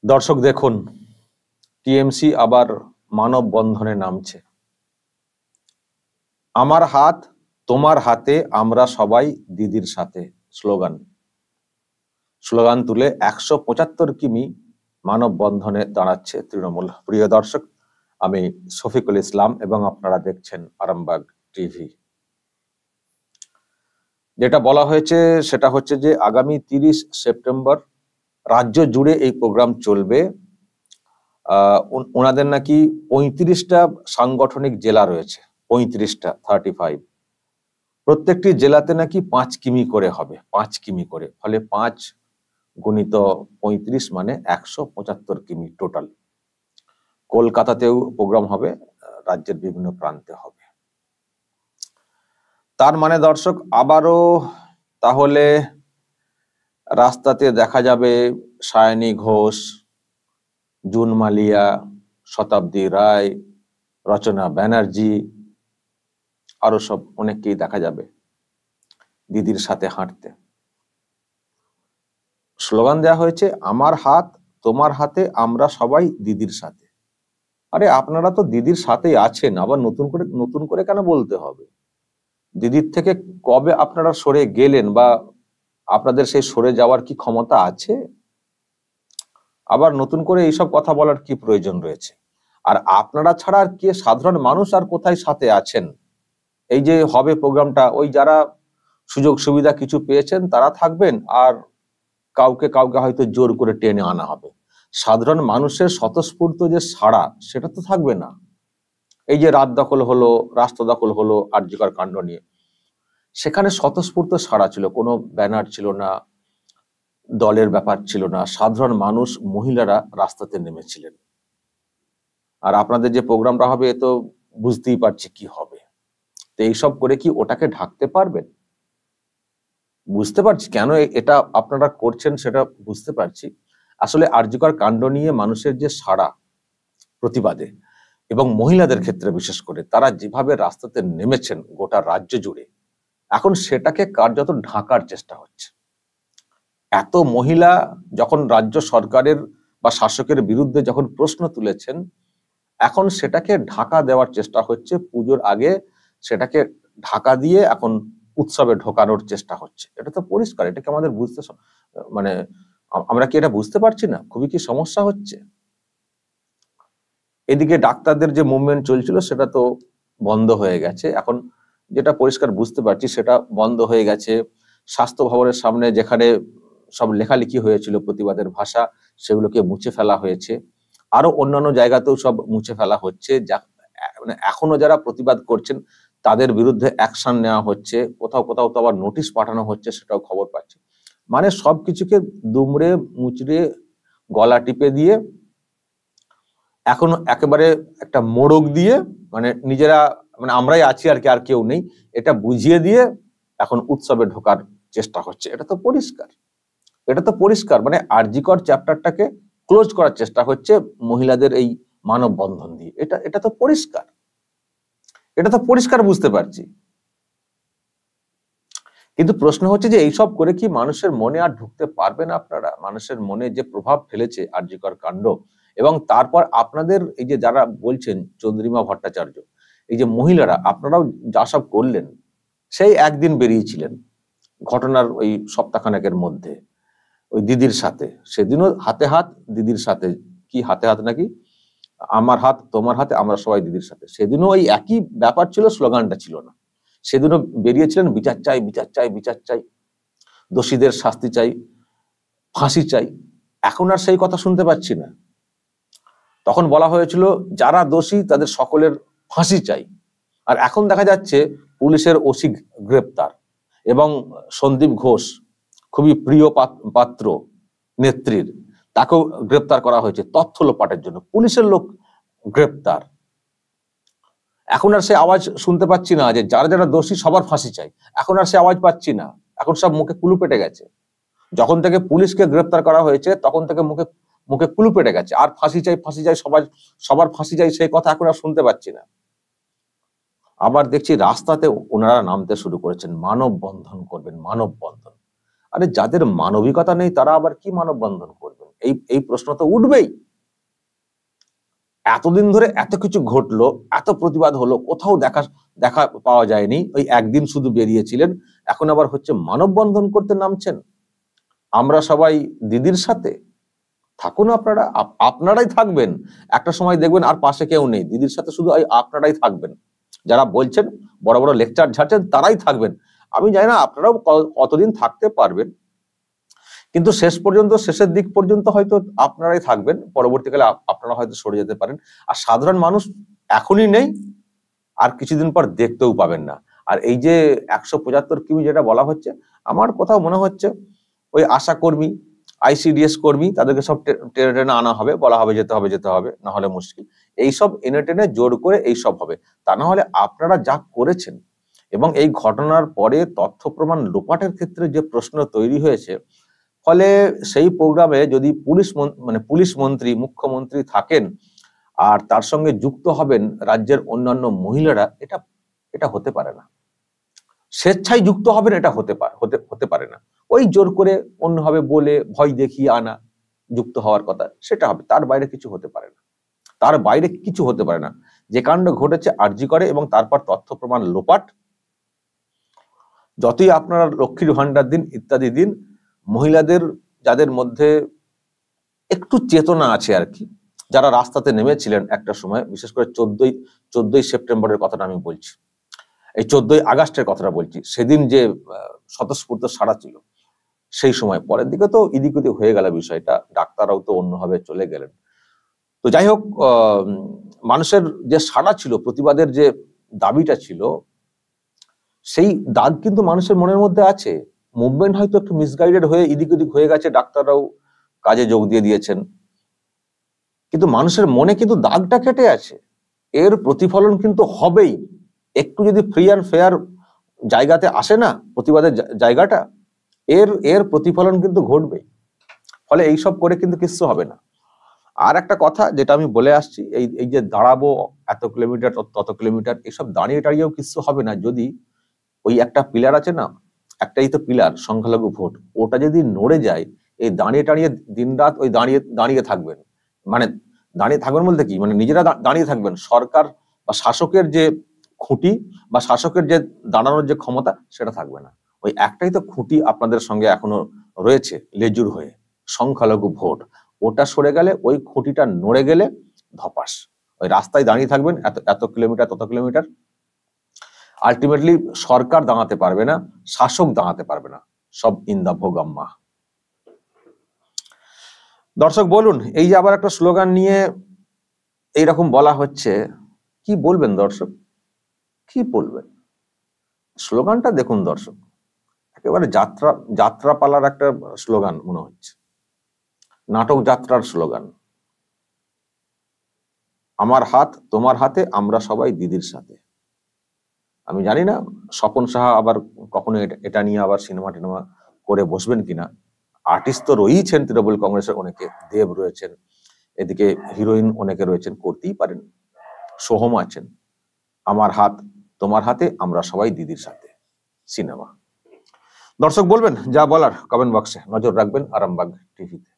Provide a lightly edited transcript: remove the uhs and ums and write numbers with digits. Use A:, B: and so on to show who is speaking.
A: দর্শক দেখুন, টিএমসি আবার মানববন্ধনে নামছে। আমার হাত তোমার হাতে, আমরা সবাই দিদির সাথে স্লোগান তুলে 175 কিমি মানববন্ধনে দাঁড়াচ্ছে তৃণমূল। প্রিয় দর্শক, আমি শফিকুল ইসলাম এবং আপনারা দেখছেন আরামবাগ টিভি। যেটা বলা হয়েছে সেটা হচ্ছে যে আগামী 30 সেপ্টেম্বর রাজ্য জুড়ে এই প্রোগ্রাম চলবে। ওনাদের নাকি 35টা সাংগঠনিক জেলা রয়েছে, 35 প্রত্যেকটি জেলাতে নাকি 5 কিমি করে হবে, 5 কিমি করে। ফলে 5 গুণিত 35 মানে 175 কিমি টোটাল। কলকাতাতেও প্রোগ্রাম হবে, রাজ্যের বিভিন্ন প্রান্তে হবে। তার মানে দর্শক, আবারও তাহলে রাস্তাতে দেখা যাবে সায়নী ঘোষ, জুন মালিয়া, শতাব্দী রায়, রচনা ব্যানার্জি, আরো সব অনেককেই দেখা যাবে দিদির সাথে হাঁটতে। স্লোগান দেওয়া হয়েছে, আমার হাত তোমার হাতে, আমরা সবাই দিদির সাথে। আরে আপনারা তো দিদির সাথেই আছেন, আবার নতুন করে কেন বলতে হবে? দিদির থেকে কবে আপনারা সরে গেলেন, বা আপনাদের সেই সরে যাওয়ার কি ক্ষমতা আছে? আবার নতুন করে এইসব কথা বলার কি প্রয়োজন রয়েছে? আর আপনারা ছাড়া আর কে, সাধারণ মানুষ আর কোথায় সাথে আছেন? এই যে হবে প্রোগ্রামটা, ওই যারা সুযোগ সুবিধা কিছু পেয়েছেন তারা থাকবেন, আর কাউকে কাউকে হয়তো জোর করে টেনে আনা হবে। সাধারণ মানুষের স্বতঃস্ফূর্ত যে সাড়া, সেটা তো থাকবে না। এই যে রাত দখল হলো, রাস্তা দখল হলো আর.জি. কর কাণ্ড নিয়ে, সেখানে স্বতঃস্ফূর্ত সাড়া ছিল, কোনো ব্যানার ছিল না, দলের ব্যাপার ছিল না, সাধারণ মানুষ, মহিলারা রাস্তাতে নেমেছিলেন। আর আপনাদের যে প্রোগ্রামটা হবে, এ তো বুঝতেই পারছি কি হবে। তো এইসব করে কি ওটাকে ঢাকতে পারবেন? বুঝতে পারছি কেন এটা আপনারা করছেন, সেটা বুঝতে পারছি। আসলে আর.জি. কর কাণ্ড নিয়ে মানুষের যে সাড়া প্রতিবাদে, এবং মহিলাদের ক্ষেত্রে বিশেষ করে, তারা যেভাবে রাস্তাতে নেমেছেন গোটা রাজ্য জুড়ে, এখন সেটাকে কার্যত ঢাকার চেষ্টা হচ্ছে। এত মহিলা যখন রাজ্য সরকারের বা শাসকের বিরুদ্ধে যখন প্রশ্ন তুলেছেন, এখন সেটাকে ঢাকা দেওয়ার চেষ্টা হচ্ছে। পুজোর আগে সেটাকে ঢাকা দিয়ে এখন উৎসবে ঢোকানোর চেষ্টা হচ্ছে। এটা তো পরিষ্কার। এটাকে আমাদের বুঝতে, মানে আমরা কি এটা বুঝতে পারছি না? খুবই কি সমস্যা হচ্ছে? এদিকে ডাক্তারদের যে মুভমেন্ট চলছিল সেটা তো বন্ধ হয়ে গেছে। এখন যেটা পরিষ্কার বুঝতে পারছি, সেটা বন্ধ হয়ে গেছে। স্বাস্থ্য ভবনের সামনে যেখানে সব লেখালেখি হয়েছিল প্রতিবাদের ভাষা, সেগুলোকে মুছে ফেলা হয়েছে। আরো অন্যান্য জায়গাতেও সব মুছে ফেলা হচ্ছে। মানে এখনো যারা প্রতিবাদ করছেন তাদের বিরুদ্ধে অ্যাকশন নেওয়া হচ্ছে। কোথাও কোথাও তো আবার নোটিশ পাঠানো হচ্ছে, সেটাও খবর পাচ্ছি। মানে সবকিছুকে দুমড়ে মুচড়ে গলা টিপে দিয়ে, এখন একেবারে একটা মোড়ক দিয়ে, মানে নিজেরা, মানে আমরাই আছি আর কি, আর কেউ নেই, এটা বুঝিয়ে দিয়ে এখন উৎসবে ঢোকার চেষ্টা হচ্ছে। এটা তো পরিষ্কার, এটা তো পরিষ্কার। মানে আর.জি. কর চ্যাপ্টারটাকে ক্লোজ করার চেষ্টা হচ্ছে মহিলাদের এই মানববন্ধন দিয়ে। এটা তো পরিষ্কার, এটা তো পরিষ্কার বুঝতে পারছি। কিন্তু প্রশ্ন হচ্ছে যে এইসব করে কি মানুষের মনে আর ঢুকতে পারবেন আপনারা? মানুষের মনে যে প্রভাব ফেলেছে আর.জি. কর কাণ্ড, এবং তারপর আপনাদের এই যে যারা বলছেন, চন্দ্রিমা ভট্টাচার্য, এই যে মহিলারা, আপনারাও যা সব করলেন, সেই একদিন বেরিয়েছিলেন ঘটনার ওই সপ্তাহখানেকের মধ্যে ওই দিদির সাথে, সেদিনও হাতে হাত দিদির সাথে, কি হাতে হাত নাকি, আমার হাত তোমার হাতে, আমরা সবাই দিদির সাথে, সেদিনও ওই একই ব্যাপার ছিল, স্লোগানটা ছিল না। সেদিনও বেরিয়েছিলেন বিচার চাই, বিচার চাই, বিচার চাই, দোষীদের শাস্তি চাই, ফাঁসি চাই। এখন আর সেই কথা শুনতে পাচ্ছি না। তখন বলা হয়েছিল যারা দোষী তাদের সকলের ফাঁসি চাই। আর এখন দেখা যাচ্ছে পুলিশের ওসি গ্রেপ্তার, এবং সন্দীপ ঘোষ, খুবই প্রিয় পাত্র নেত্রীর, তাকেও গ্রেপ্তার করা হয়েছে তথ্য লোপাটের জন্য। পুলিশের লোক গ্রেপ্তার। এখন আর সে আওয়াজ শুনতে পাচ্ছি না যে যারা যারা দোষী সবার ফাঁসি চাই। এখন আর সে আওয়াজ পাচ্ছি না। এখন সব মুখে কুলু পেটে গেছে। যখন থেকে পুলিশকে গ্রেপ্তার করা হয়েছে তখন থেকে মুখে মুখে কুলু পেটে গেছে। আর ফাঁসি চাই, ফাঁসি চাই, সবার ফাঁসি চাই, সেই কথা এখন আর শুনতে পাচ্ছি না। আবার দেখছি রাস্তাতে ওনারা নামতে শুরু করেছেন, মানববন্ধন করবেন, মানববন্ধন। আরে যাদের মানবিকতা নেই তারা আবার কি মানববন্ধন করবেন? এই প্রশ্ন তো উঠবেই। এতদিন ধরে এত কিছু ঘটলো, এত প্রতিবাদ হলো, কোথাও দেখা পাওয়া যায়নি। ওই একদিন শুধু বেরিয়েছিলেন, এখন আবার হচ্ছে মানববন্ধন করতে নামছেন। আমরা সবাই দিদির সাথে। থাকুন আপনারা, আপনারাই থাকবেন। একটা সময় দেখবেন আর পাশে কেউ নেই, দিদির সাথে শুধু আপনারাই থাকবেন। যারা বলছেন, বড় বড় লেকচার ঝাড়ছেন, তারাই থাকবেন। আমি জানি না আপনারাও কতদিন থাকতে পারবেন, কিন্তু শেষ পর্যন্ত, শেষের দিক পর্যন্ত হয়তো আপনারাই থাকবেন। পরবর্তীকালে আপনারা হয়তো সরে যেতে পারেন। আর সাধারণ মানুষ এখনই নেই, আর কিছুদিন পর দেখতেও পাবেন না। আর এই যে 175 কিমি যেটা বলা হচ্ছে, আমার কোথাও মনে হচ্ছে ওই আশা কর্মী, ICDS কর্মী, তাদেরকে সব টেনে টেনে আনা হবে, বলা হবে যেতে হবে, না হলে মুশকিল। এইসব এনে টেনে জোর করে এইসব হবে। তা না হলে আপনারা যা করেছেন, এবং এই ঘটনার পরে তথ্য প্রমাণ লোপাটের ক্ষেত্রে যে প্রশ্ন তৈরি হয়েছে, ফলে সেই প্রোগ্রামে যদি পুলিশ মন্ত্রী, মুখ্যমন্ত্রী থাকেন আর তার সঙ্গে যুক্ত হবেন রাজ্যের অন্যান্য মহিলারা, এটা হতে পারে না। স্বেচ্ছায় যুক্ত হবেন, এটা হতে পারে না। ওই জোর করে অন্যভাবে বলে ভয় দেখিয়ে আনা যুক্ত হওয়ার কথা, সেটা হবে। তার বাইরে কিছু হতে পারে না, তার বাইরে কিছু হতে পারে না। যে কাণ্ড ঘটেছে আরজি করে, এবং তারপর তথ্য প্রমাণ লোপাট, যতই আপনারা লক্ষ্মীর ভান্ডার দিন, ইত্যাদি দিন, মহিলাদের যাদের মধ্যে একটু চেতনা আছে আর কি, যারা রাস্তাতে নেমেছিলেন একটা সময়, বিশেষ করে 14ই সেপ্টেম্বরের কথাটা আমি বলছি, এই 14ই আগস্টের কথাটা বলছি, সেদিন যে স্বতঃস্ফূর্ত সাড়া ছিল, সেই সময়। পরের দিকে তো ইদিক উদিক হয়ে গেল বিষয়টা, ডাক্তাররাও তো অন্যভাবে চলে গেলেন। তো যাই হোক, মানুষের যে সাড়া ছিল, প্রতিবাদের যে দাবিটা ছিল, সেই দাগ কিন্তু মানুষের মনের মধ্যে আছে। মুভমেন্ট হয়তো একটু মিসগাইডেড হয়ে ইদিক উদিক হয়ে গেছে, ডাক্তাররাও কাজে যোগ দিয়ে দিয়েছেন, কিন্তু মানুষের মনে কিন্তু দাগটা কেটে আছে। এর প্রতিফলন কিন্তু হবেই। একটু যদি ফ্রি অ্যান্ড ফেয়ার জায়গাতে আসে না প্রতিবাদের জায়গাটা, এর প্রতিফলন কিন্তু ঘটবেই। ফলে এইসব করে কিন্তু কিছু হবে না। আর একটা কথা যেটা আমি বলে আসছি, এই যে দাঁড়াবো এত কিলোমিটার তত কিলোমিটার, এসব দাঁড়িয়ে টাড়িয়েও কিছু হবে না। যদি ওই একটা পিলার আছে না, একটাই তো পিলার, সংখ্যালঘু ভোট, ওটা যদি নড়ে যায়, এই দাঁড়িয়ে টাড়িয়ে দিনরাত ওই দাঁড়িয়ে থাকবেন। মানে দাঁড়িয়ে থাকবেন বলতে কি, মানে নিজেরা দাঁড়িয়ে থাকবেন, সরকার বা শাসকের যে খুঁটি বা শাসকের যে দাঁড়ানোর যে ক্ষমতা, সেটা থাকবে না। ওই একটাই তো খুঁটি আপনাদের সঙ্গে এখনো রয়েছে লেজুর হয়ে, সংখ্যালঘু ভোট। ওটা সরে গেলে, ওই খুঁটিটা নড়ে গেলে ধপাস, ওই রাস্তায় দাঁড়িয়ে থাকবেন এত কিলোমিটার তত কিলোমিটার। আলটিমেটলি সরকার দাঁড়াতে পারবে না, শাসক দাঁড়াতে পারবে না, সব ইন্দা ভোগাম্মা। দর্শক বলুন, এই যে আবার একটা স্লোগান নিয়ে এইরকম বলা হচ্ছে, কি বলবেন দর্শক, কি বলবেন? স্লোগানটা দেখুন দর্শক, একেবারে যাত্রাপালার একটা স্লোগান মনে হচ্ছে, নাটক যাত্রার স্লোগান। আমার হাত তোমার হাতে, আমরা সবাই দিদির সাথে। আমি জানি না স্বপন সাহা আবার কখনো এটা নিয়ে আবার সিনেমা টিনেমা করে বসবেন কিনা। আর্টিস্ট তো রয়েছেন তৃণমূল কংগ্রেসের অনেকে, দেব রয়েছেন, এদিকে হিরোইন অনেকে রয়েছেন, করতেই পারেন। সোহম আছেন। আমার হাত তোমার হাতে, আমরা সবাই দিদির সাথে সিনেমা। দর্শক বলবেন যা বলার কমেন্ট বক্সে, নজর রাখবেন আরামবাগ টিভিতে।